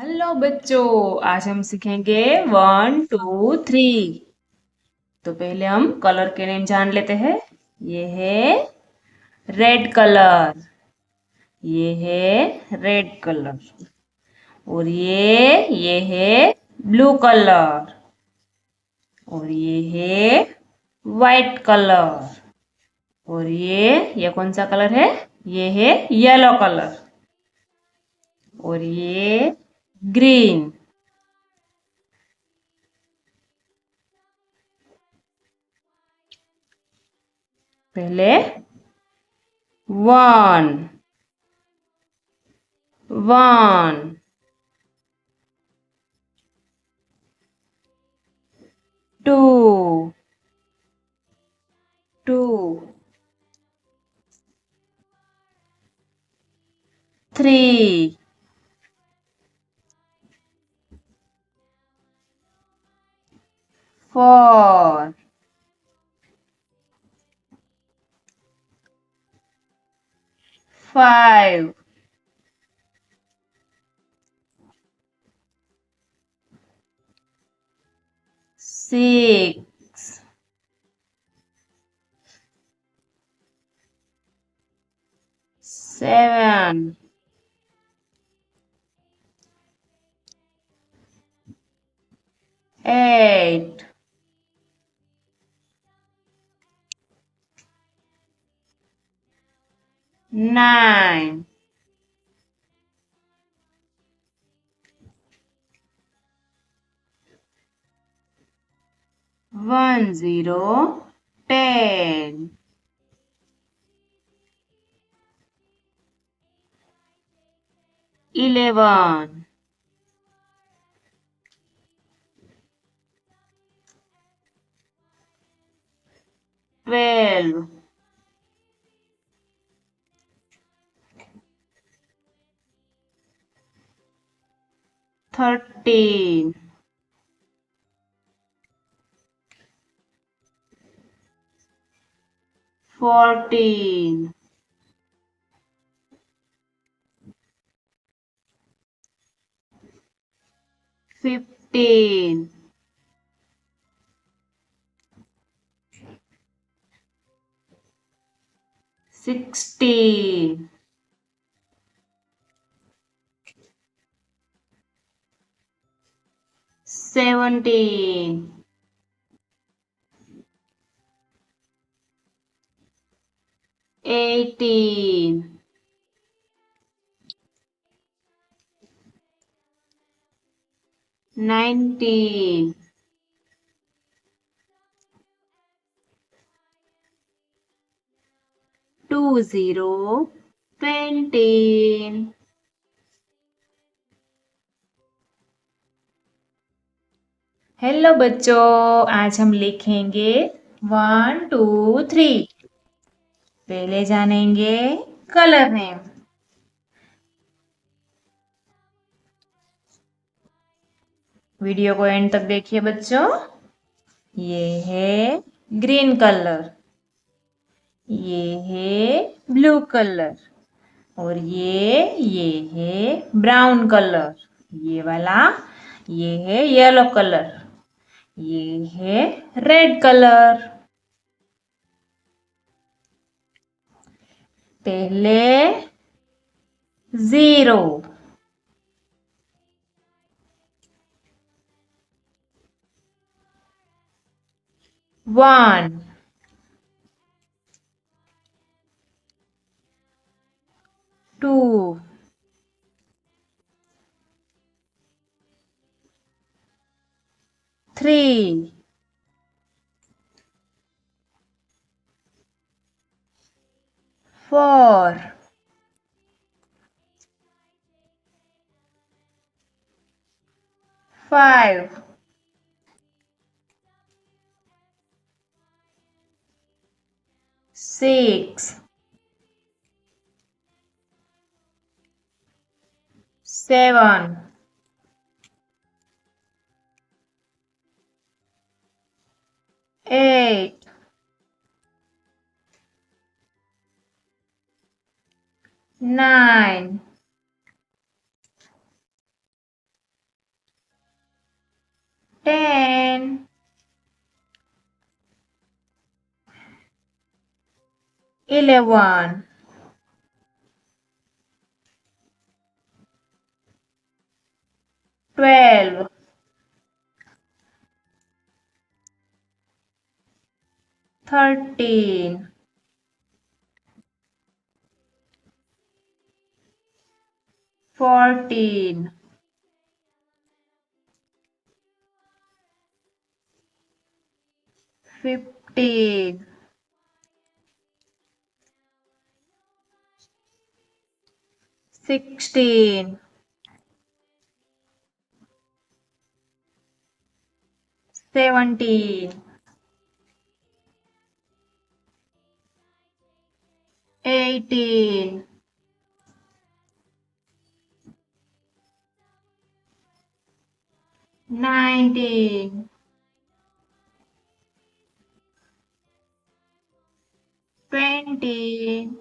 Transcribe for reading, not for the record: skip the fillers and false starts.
Hello बच्चों। आज हम सीखेंगे 1 2 3। तो पहले हम कलर के नेम जान लेते हैं। ये है रेड कलर। ये है रेड कलर। और ये है ब्लू कलर। और ये है वाइट कलर। और ये कौन सा कलर है? ये है येलो कलर। और ये ग्रीन। पहले 1 1 2 2 3 4 5 6 7 8 9 1 0 10 11 12 13 14 15 16 17 18 19 20 20 हेलो बच्चों, आज हम लिखेंगे 1 2 3। पहले जानेंगे कलर नेम। वीडियो को एंड तक देखिए बच्चों। ये है ग्रीन कलर। ये है ब्लू कलर। और ये है ब्राउन कलर। ये वाला ये है येलो कलर। ये है रेड कलर। पहले 0 1 2 3 4 5 6 7 8 9 11, 12, 13, 14, 15, 16, 17, 18, 19, 20,